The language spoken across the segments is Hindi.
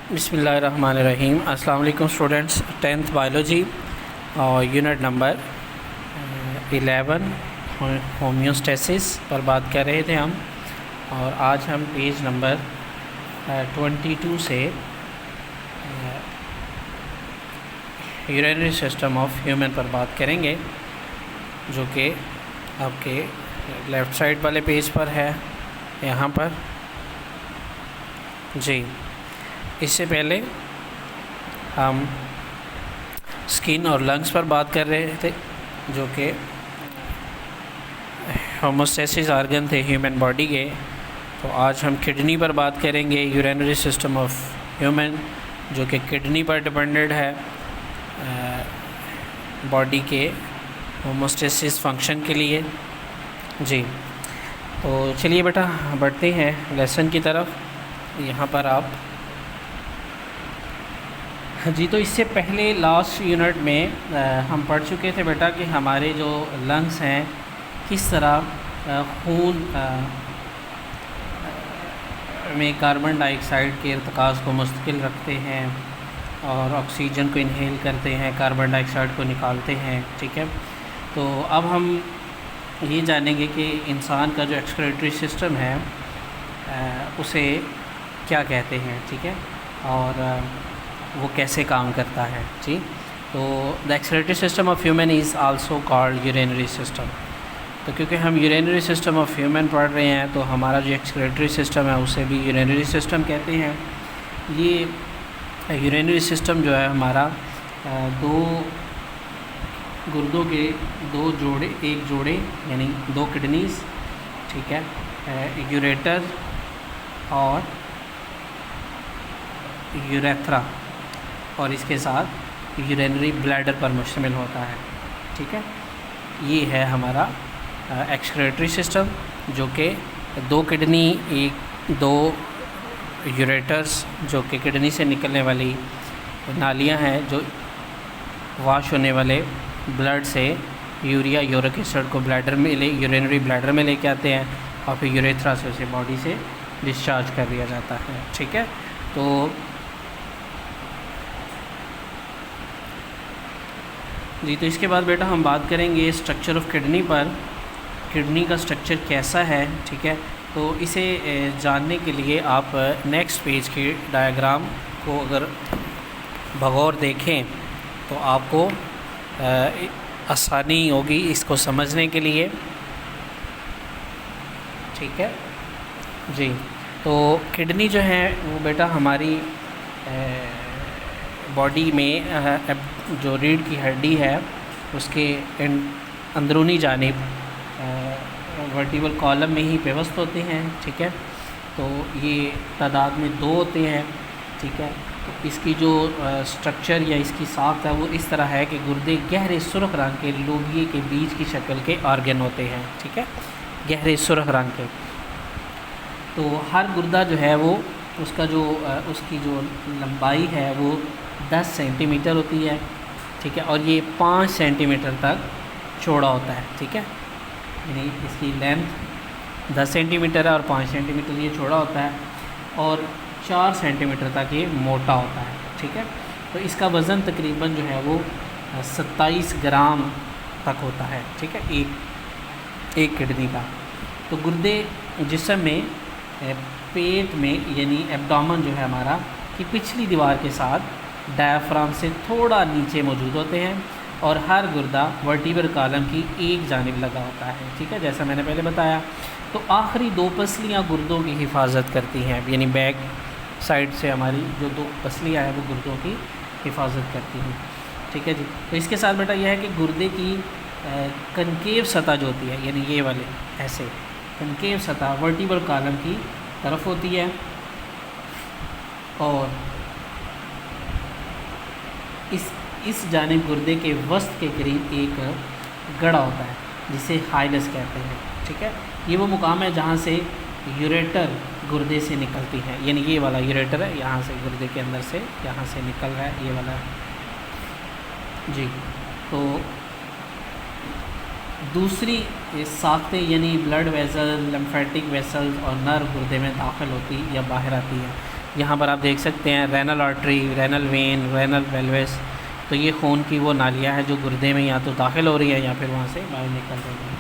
बिस्मिल्लाहिर्रहमानिर्रहीम। अस्सलाम वालेकुम स्टूडेंट्स। 10th बायोलॉजी और यूनिट नंबर 11 होम्योस्टेसिस पर बात कर रहे थे हम, और आज हम पेज नंबर 22 से यूरिनरी सिस्टम ऑफ ह्यूमन पर बात करेंगे, जो कि आपके लेफ़्ट साइड वाले पेज पर है यहाँ पर जी। इससे पहले हम स्किन और लंग्स पर बात कर रहे थे, जो कि होमोस्टेसिस ऑर्गन थे ह्यूमन बॉडी के। तो आज हम किडनी पर बात करेंगे, यूरिनरी सिस्टम ऑफ ह्यूमन, जो कि किडनी पर डिपेंडेंट है बॉडी के होमोस्टेसिस फंक्शन के लिए जी। तो चलिए बेटा बढ़ते हैं लेसन की तरफ। यहाँ पर आप जी, तो इससे पहले लास्ट यूनिट में हम पढ़ चुके थे बेटा कि हमारे जो लंग्स हैं किस तरह खून में कार्बन डाइऑक्साइड के इर्तिकाज़ को मुस्तकिल रखते हैं और ऑक्सीजन को इनहेल करते हैं, कार्बन डाइऑक्साइड को निकालते हैं। ठीक है, तो अब हम ये जानेंगे कि इंसान का जो एक्सक्रीटरी सिस्टम है उसे क्या कहते हैं। ठीक है, और वो कैसे काम करता है जी। तो the excretory system of human is also called urinary system. तो क्योंकि हम यूरिनरी सिस्टम ऑफ ह्यूमन पढ़ रहे हैं, तो हमारा जो एक्सक्रीटरी सिस्टम है उसे भी यूरिनरी सिस्टम कहते हैं। ये यूरिनरी सिस्टम जो है हमारा दो गुर्दों के एक जोड़े यानी दो किडनीज़, ठीक है, यूरेटर और यूरेथ्रा, और इसके साथ यूरिनरी ब्लैडर पर मुश्तमिल होता है। ठीक है, ये है हमारा एक्सक्रीटरी सिस्टम, जो कि दो किडनी, दो यूरेटर्स जो कि किडनी से निकलने वाली नालियां हैं, जो वाश होने वाले ब्लड से यूरिया यूरिक एसिड को ब्लैडर में यूरिनरी ब्लैडर में लेके आते हैं, और फिर यूरेथ्रा से उसे बॉडी से डिस्चार्ज कर दिया जाता है। ठीक है, तो जी, तो इसके बाद बेटा हम बात करेंगे स्ट्रक्चर ऑफ किडनी पर। किडनी का स्ट्रक्चर कैसा है, ठीक है, तो इसे जानने के लिए आप नेक्स्ट पेज के डायग्राम को अगर बगौर देखें तो आपको आसानी होगी इसको समझने के लिए। ठीक है जी, तो किडनी जो है वो बेटा हमारी बॉडी में जो रीढ़ की हड्डी है उसके अंदरूनी जानिब वर्टिबल कॉलम में ही पेवस्त होते हैं। ठीक है, तो ये तादाद में दो होते हैं। ठीक है, तो इसकी जो स्ट्रक्चर या इसकी साख्त है वो इस तरह है कि गुर्दे गहरे सुर्ख रंग के लोबिये के बीज की शक्ल के ऑर्गन होते हैं। ठीक है, गहरे सुर्ख रंग के। तो हर गुर्दा जो है वो उसकी जो लंबाई है वो 10 सेंटीमीटर होती है। ठीक है, और ये 5 सेंटीमीटर तक चौड़ा होता है। ठीक है, यानी इसकी लेंथ 10 सेंटीमीटर है और 5 सेंटीमीटर ये चौड़ा होता है, और 4 सेंटीमीटर तक ये मोटा होता है। ठीक है, तो इसका वज़न तकरीबन जो है वो 27 ग्राम तक होता है। ठीक है, एक किडनी का। तो गुर्दे जिस्म में पेट में यानी एब्डोमेन जो है हमारा कि पिछली दीवार के साथ डायफ्राम से थोड़ा नीचे मौजूद होते हैं, और हर गुर्दा वर्टिब्रल कॉलम की एक जानिब लगा होता है। ठीक है, जैसा मैंने पहले बताया। तो आखिरी दो पसलियाँ गुर्दों की हिफाजत करती हैं, यानी बैक साइड से हमारी जो दो पसलियाँ हैं वो गुर्दों की हिफाजत करती हैं। ठीक है जी, तो इसके साथ बेटा यह है कि गुर्दे की कनकेव सतह जो होती है, यानी ये वाले ऐसे कनकेव सतह वर्टिब्रल कॉलम की तरफ होती है, और इस जानिब गुर्दे के वस्त के करीब एक गड़ा होता है जिसे हाइलस कहते हैं। ठीक है, ये वो मुकाम है जहाँ से यूरेटर गुर्दे से निकलती है, यानी ये वाला यूरेटर है, यहाँ से गुर्दे के अंदर से यहाँ से निकल रहा है ये वाला जी। तो दूसरी साख्तें यानी ब्लड वेसल, लिम्फेटिक वेसल्स और नर्व गुर्दे में दाखिल होती या बाहर आती है। यहाँ पर आप देख सकते हैं renal artery, renal vein, renal valves. तो ये खून की वो नालियाँ हैं जो गुर्दे में या तो दाखिल हो रही है या फिर वहाँ से बाहर निकल रही है।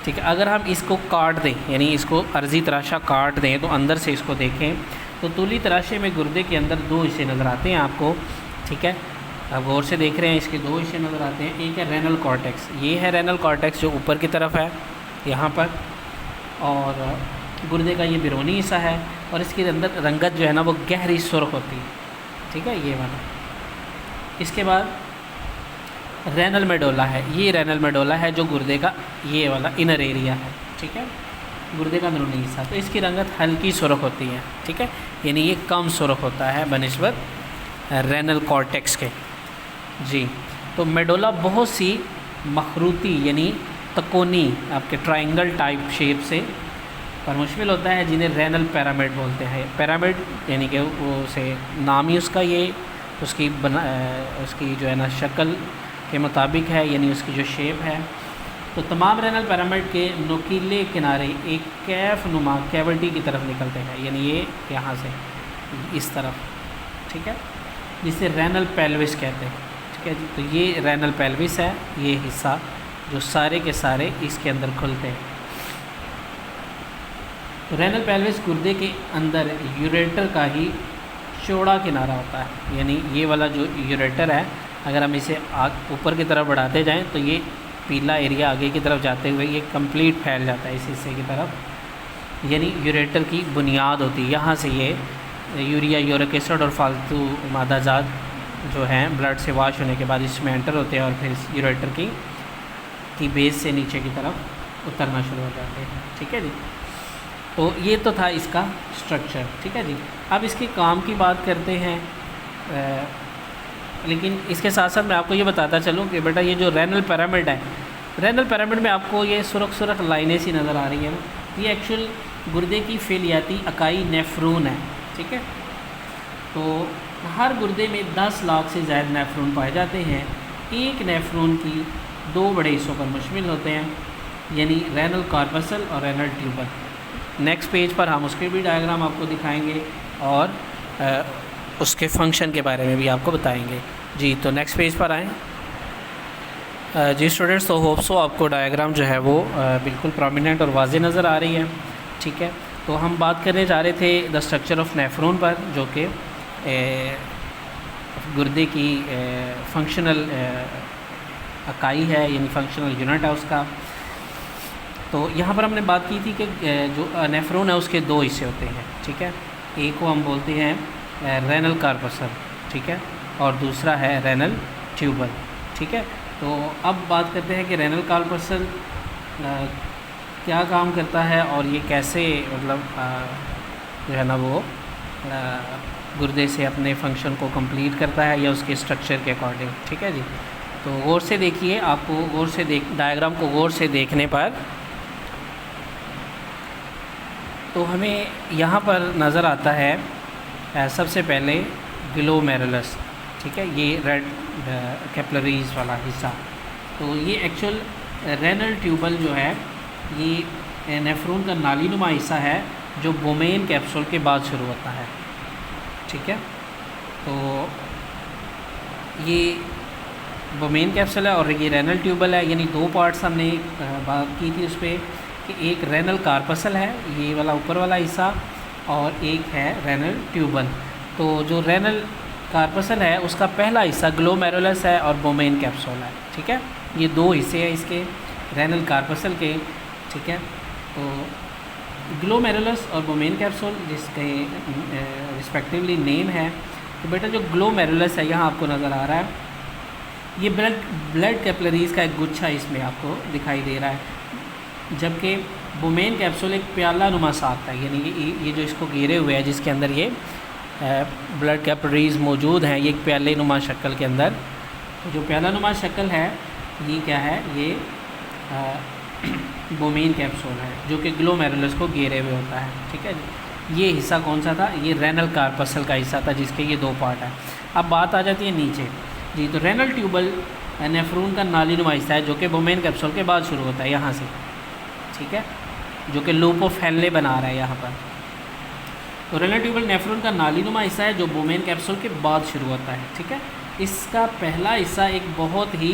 ठीक है, अगर हम इसको काट दें, यानी इसको अर्जी तराशा काट दें, तो अंदर से इसको देखें तो तूली तराशे में गुर्दे के अंदर दो हिस्से नज़र आते हैं आपको। ठीक है, अब गौर से देख रहे हैं, इसके दो हिस्से नज़र आते हैं। एक है रेनल कॉर्टेक्स, ये है रेनल कॉर्टेक्स जो ऊपर की तरफ है यहाँ पर, और गुर्दे का ये बिरोनी हिस्सा है, और इसके अंदर रंगत जो है ना वो गहरी सुर्ख होती है। ठीक है, ये वाला। इसके बाद रेनल मेडोला है, ये रेनल मेडोला है जो गुर्दे का ये वाला इनर एरिया है। ठीक है, गुर्दे का अंदरूनी हिस्सा, तो इसकी रंगत हल्की सुर्ख होती है। ठीक है, यानी ये कम सुर्ख होता है बनिस्बत रेनल कॉर्टेक्स के। जी, तो मेडोला बहुत सी मखरूती यानी तकोनी आपके ट्रायंगल टाइप शेप से पर मुश्किल होता है, जिन्हें रेनल पिरामिड बोलते हैं। पिरामिड यानी कि वो से नाम ही उसका ये उसकी जो है ना शक्ल के मुताबिक है, यानी उसकी जो शेप है। तो तमाम रेनल पिरामिड के नुकीले किनारे एक कैफ नुमा कैविटी की तरफ निकलते हैं, यानी ये यहाँ से इस तरफ। ठीक है, जिसे रेनल पेल्विस कहते हैं। ठीक है जी, तो ये रेनल पेल्विस है, ये हिस्सा जो सारे के सारे इसके अंदर खुलते हैं। तो रेनल पेल्विस गुर्दे के अंदर यूरेटर का ही चौड़ा किनारा होता है, यानी ये वाला जो यूरेटर है, अगर हम इसे ऊपर की तरफ बढ़ाते जाएं तो ये पीला एरिया आगे की तरफ जाते हुए ये कंप्लीट फैल जाता है इस हिस्से की तरफ, यानी यूरेटर की बुनियाद होती है। यहाँ से ये यूरिया, यूरिक एसिड और फालतू मादाजात जो हैं ब्लड से वाश होने के बाद इसमें एंटर होते हैं और फिर इस यूरेटर की बेस से नीचे की तरफ उतरना शुरू हो जाते हैं। ठीक है जी, तो ये तो था इसका स्ट्रक्चर। ठीक है जी, अब इसके काम की बात करते हैं, लेकिन इसके साथ साथ मैं आपको ये बताता चलूँ कि बेटा ये जो रेनल पिरामिड है, रेनल पिरामिड में आपको ये सुरख लाइनें सी नज़र आ रही है ना, ये एक्चुअल गुर्दे की फेलियाती अकाई नेफ्रोन है। ठीक है, तो हर गुर्दे में 10 लाख से ज़्यादा नेफ्रोन पाए जाते हैं। एक नेफ्रोन की दो बड़े हिस्सों पर मुश्तमिल होते हैं, यानी रेनल कॉर्पसल और रेनल ट्यूबल। नेक्स्ट पेज पर हम उसके भी डायग्राम आपको दिखाएंगे और उसके फंक्शन के बारे में भी आपको बताएंगे। जी, तो नेक्स्ट पेज पर आएँ। जी स्टूडेंट्स, तो होप सो आपको डायग्राम जो है वो बिल्कुल प्रोमिनेंट और वाज़ेह नज़र आ रही है। ठीक है, तो हम बात करने जा रहे थे द स्ट्रक्चर ऑफ नेफ्रॉन पर, जो कि गुर्दे की फंक्शनल इकाई है, यानी फंक्शनल यूनिट है उसका। तो यहाँ पर हमने बात की थी कि जो नेफ्रॉन है उसके दो हिस्से होते हैं। ठीक है, एक को हम बोलते हैं रेनल कॉर्पसल, ठीक है, और दूसरा है रेनल ट्यूबल। ठीक है, तो अब बात करते हैं कि रेनल कॉर्पसल क्या काम करता है और ये कैसे मतलब जो है ना वो गुर्दे से अपने फंक्शन को कंप्लीट करता है या उसके स्ट्रक्चर के अकॉर्डिंग। ठीक है जी, तो गौर से देखिए, आपको गौर से डायग्राम को गौर से देखने पर तो हमें यहाँ पर नज़र आता है सबसे पहले ग्लोमेरुलस। ठीक है, ये रेड कैपिलरीज वाला हिस्सा, तो ये एक्चुअल रेनल ट्यूबल जो है ये नेफ्रॉन का नालीनुमा हिस्सा है जो बोमेन कैप्सूल के बाद शुरू होता है। ठीक है, तो ये बोमेन कैप्सूल है और ये रेनल ट्यूबल है, यानी दो पार्ट्स हमने बात की थी उस पर कि एक रेनल कार्पसल है, ये वाला ऊपर वाला हिस्सा, और एक है रेनल ट्यूबल। तो जो रेनल कार्पसल है उसका पहला हिस्सा ग्लोमेरुलस है और बोमेन कैप्सूल है। ठीक है, ये दो हिस्से हैं इसके रेनल कार्पसल के। ठीक है, तो ग्लोमेरुलस और बोमेन कैप्सूल जिसके रिस्पेक्टिवली नेम है। तो बेटा जो ग्लोमेरुलस है यहाँ आपको नज़र आ रहा है, ये ब्लड कैपिलरीज़ का एक गुच्छा इसमें आपको दिखाई दे रहा है, जबकि बोमेन कैप्सूल एक प्याला नुमा साख्त है, यानी ये जो इसको घेरे हुए है जिसके अंदर ये ब्लड कैपिलरीज़ मौजूद हैं, ये एक प्याले नुमा शक्ल के अंदर। तो जो प्याला नुमा शक्ल है ये क्या है, ये बोमेन कैप्सूल है जो कि ग्लोमेरुलस को घेरे हुए होता है। ठीक है, ये हिस्सा कौन सा था, ये रेनल कार्पसल का हिस्सा था जिसके ये दो पार्ट है। अब बात आ जाती है नीचे। जी, तो रेनल ट्यूबल नेफ्रॉन का नालीनुमा हिस्सा है जो कि बोमेन कैप्सूल के बाद शुरू होता है यहाँ से। ठीक है, जो कि लूप ऑफ हेनले बना रहा है यहाँ पर। तो रेनल ट्यूबल नेफ्रॉन का नालीनुमा हिस्सा है जो बोमेन कैप्सूल के बाद शुरू होता है, ठीक है। इसका पहला हिस्सा एक बहुत ही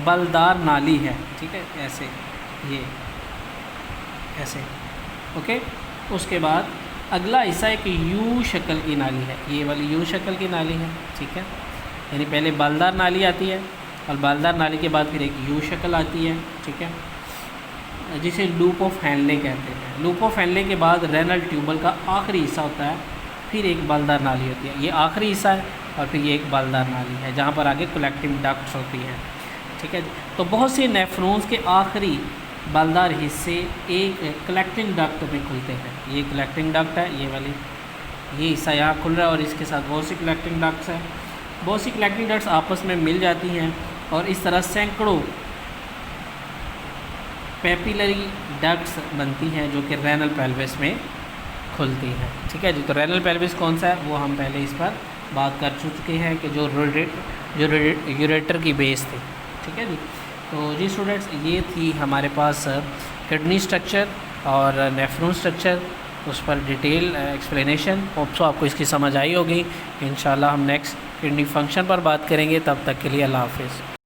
बलदार नाली है, ठीक है, ऐसे ये ऐसे, ओके। उसके बाद अगला हिस्सा एक यू शक्ल की नाली है, ये वाली यू शक्ल की नाली है, ठीक है। यानी पहले बलदार नाली आती है और बलदार नाली के बाद फिर एक यू शक्ल आती है, ठीक है, जिसे लूप ऑफ हैनले कहते हैं। लूप ऑफ हैनले के बाद रेनल ट्यूबल का आखिरी हिस्सा होता है, फिर एक बलदार नाली होती है, ये आखिरी हिस्सा है, और फिर ये एक बलदार नाली है जहाँ पर आगे कलेक्टिंग डक्ट्स होती हैं, ठीक है। तो बहुत से नेफ्रॉन्स के आखिरी बलदार हिस्से एक कलेक्टिंग डक्ट में खुलते हैं। ये कलेक्टिंग डक्ट है, ये वाली, ये हिस्सा यहाँ खुल रहा है और इसके साथ बहुत सी कलेक्टिंग डक्ट्स हैं। बहुत सी कलेक्टिंग डक्ट्स आपस में मिल जाती हैं और इस तरह सैकड़ों पेपिलरी डक्ट्स बनती हैं जो कि रेनल पेल्विस में खुलती हैं, ठीक है जी। तो रेनल पेल्विस कौन सा है वो हम पहले इस पर बात कर चुके हैं कि जो यूरेटर की बेस थी, ठीक है जी। तो जी स्टूडेंट्स, ये थी हमारे पास किडनी स्ट्रक्चर और नेफ्रॉन स्ट्रक्चर, उस पर डिटेल एक्सप्लेनेशन। होप सो आपको इसकी समझ आई होगी। इंशाल्लाह हम नेक्स्ट किडनी फंक्शन पर बात करेंगे। तब तक के लिए अल्लाह हाफिज़।